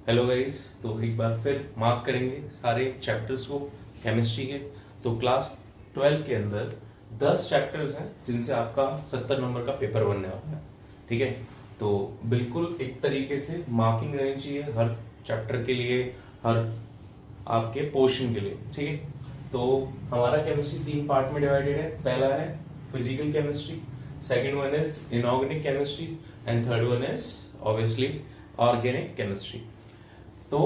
Hello guys, तो एक बार फिर मार्क करेंगे सारे चैप्टर्स को केमिस्ट्री के। तो क्लास 12 के अंदर 10 चैप्टर्स हैं जिनसे आपका 70 नंबर का पेपर बनने वाला है। ठीक है, तो बिल्कुल एक तरीके से मार्किंग रहनी चाहिए हर चैप्टर के लिए, हर आपके पोर्शन के लिए। ठीक है, तो हमारा केमिस्ट्री 3 पार्ट में डिवाइडेड है। पहला है physical chemistry, second one is inorganic chemistry and third one is obviously organic chemistry. तो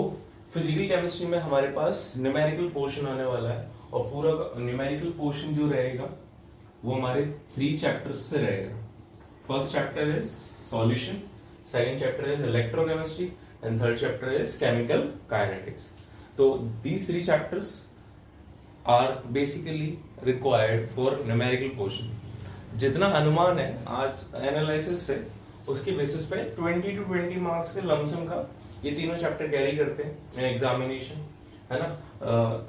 फिजिकल केमिस्ट्री में हमारे पास न्यूमेरिकल पोर्शन आने वाला है और पूरा न्यूमेरिकल पोर्शन जो रहेगा वो हमारे 3 चैप्टर्स से रहेगा। First chapter is solution, second chapter is electrochemistry and third chapter is chemical kinetics. तो these 3 chapters are basically required for numerical portion. जितना अनुमान है आज एनालिसिस से, उसके बेसिस पे 20 to 20 मार्क्स के लमसम का ये तीनों चैप्टर कैरी करते हैं एग्जामिनेशन, है ना,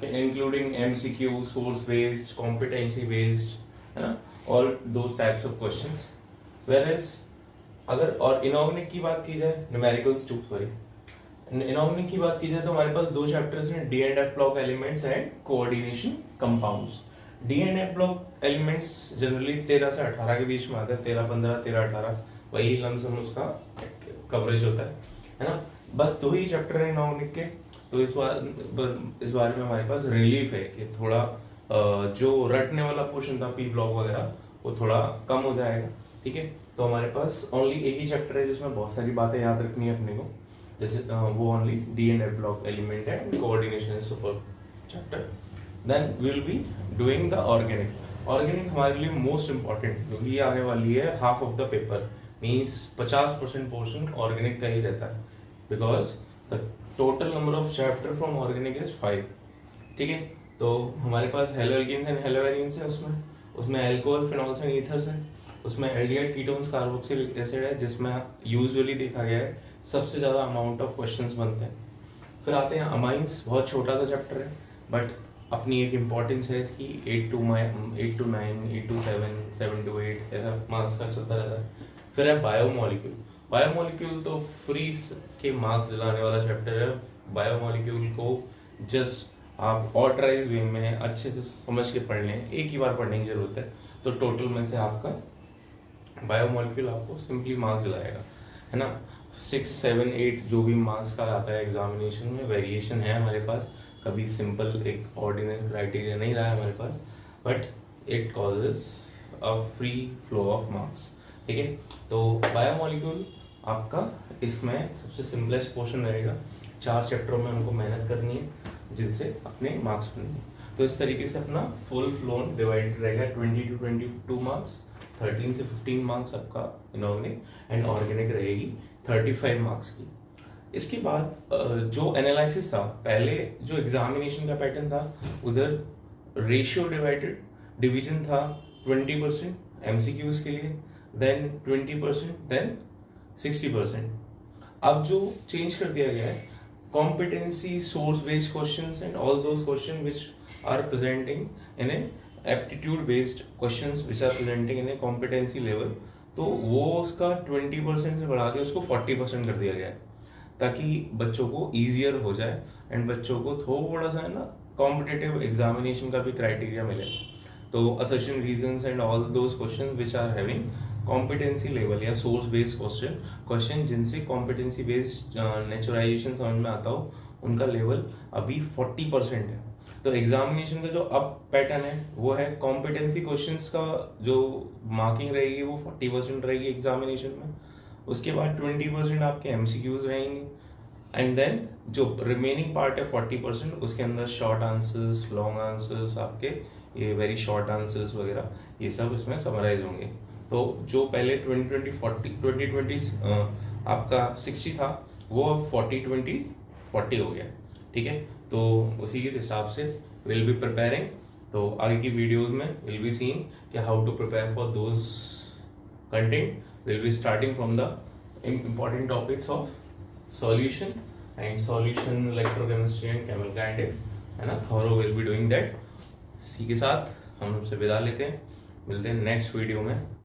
including MCQ, source based, competency based, है ना, all those types of questions. Whereas अगर और इनऑर्गेनिक की बात की जाए, न्यूमेरिकल्स टू सॉरी इनऑर्गेनिक की बात की जाए तो हमारे पास 2 चैप्टर्स हैं, D and F block elements and coordination compounds. D and F block elements generally 13 से 18 के बीच में आता है, 13, 15, 13, 18 वही लमसम उसका कवरेज होता है ना। बस 2 ही चैप्टर है इनऑर्गेनिक के। तो इस बार में हमारे पास रिलीफ है कि थोड़ा जो रटने वाला पोर्शन था पी ब्लॉक वगैरह वो थोड़ा कम हो जाएगा। ठीक है, तो हमारे पास ओनली एक ही चैप्टर है जिसमें बहुत सारी बातें याद रखनी है अपने को, जैसे वो only D and F block element है, coordination super chapter. Then we will be doing the organic. Organic हमारे लिए मोस्ट इंपॉर्टेंट क्योंकि ये आने वाली है half of the paper, means 50% portion organic का ही रहता है, because the total number of chapter from organic is 5। ठीक है, तो हमारे पास हेलोएल्केन्स एंड हेलोवेरिन्स है, उसमें अल्कोहल, फिनॉल्स एंड ईथर्स है, उसमें एल्डिहाइड, कीटोन्स, कार्बोक्सिलिक एसिड है, जिसमें यूजुअली देखा गया है सबसे ज्यादा अमाउंट ऑफ क्वेश्चंस बनते हैं। फिर आते हैं अमाइंस, बहुत छोटा सा चैप्टर है बट अपनी एक इम्पोर्टेंस है इसकी, 8 to 9, 8 to 7, 7 to 8 ऐसा मार्क्स का चलता रहता है। फिर है बायोमोलिक्यूल। बायोमोलिक्यूल तो फ्री के मार्क्स दिलाने वाला चैप्टर है। बायोमोलिक्यूल को जस्ट आप ऑथराइज वे में अच्छे से समझ के पढ़ लें, एक ही बार पढ़ने की जरूरत है, तो टोटल में से आपका बायोमोलिक्यूल आपको सिंपली मार्क्स दिलाएगा, है ना। 6, 7, 8 जो भी मार्क्स का आता है एग्जामिनेशन में, वेरिएशन है हमारे पास, कभी सिंपल एक ऑर्डिनेंस क्राइटेरिया नहीं रहा है हमारे पास, but it causes a free flow of marks. ठीक है, तो बायोमोलिक्यूल आपका इसमें सबसे सिंपलेस्ट पोर्शन रहेगा। 4 चैप्टरों में हमको मेहनत करनी है जिनसे अपने मार्क्स बनेंगे। तो इस तरीके से अपना फुल फ्लोन डिवाइडेड रहेगा, 20 to 22 मार्क्स, 13 से 15 मार्क्स आपका इनऑर्गेनिक एंड ऑर्गेनिक रहेगी 35 मार्क्स की। इसके बाद जो एनालिसिस था, पहले जो एग्जामिनेशन का पैटर्न था उधर रेशियो डिवाइडेड डिवीजन था 20% एमसीक्यूज के लिए, देन 20%, देन 60%। अब जो चेंज कर दिया गया है, competency source based questions and all those question which are presenting in a aptitude based questions which are presenting in a competency level, तो वो उसका 20% से बढ़ा के उसको 40% कर दिया गया है, ताकि बच्चों को ईजियर हो जाए एंड बच्चों को थोड़ा सा, है ना, कॉम्पिटेटिव एग्जामिनेशन का भी क्राइटेरिया मिले। तो assertion reasons and all those questions which are having competency level या सोर्स बेस्ड क्वेश्चन जिनसे कॉम्पिटेंसी बेस्ड नेचुराइजेशन समझ में आता हो, उनका लेवल अभी 40% है। तो एग्जामिनेशन का जो अब पैटर्न है वो है कॉम्पिटेंसी क्वेश्चंस का जो मार्किंग रहेगी वो 40% रहेगी एग्जामिनेशन में, उसके बाद 20% आपके एमसीक्यूज रहेंगे एंड देन जो रिमेनिंग पार्ट है 40% उसके अंदर शॉर्ट आंसर्स, लॉन्ग आंसर्स, आपके ये वेरी शॉर्ट आंसर्स वगैरह ये सब इसमें समराइज होंगे। तो जो पहले 2020 आपका 60 था वो अब 40-20-40 हो गया। ठीक है, तो उसी के हिसाब से विल बी प्रिपेयरिंग। तो आगे की वीडियोस में विल बी सीन कि how to prepare for those content. Will be starting from the important topics of solution, electrochemistry and chemical kinetics, है ना, thorough will be doing that. इसी के साथ हम सबसे विदा लेते हैं, मिलते हैं नेक्स्ट वीडियो में।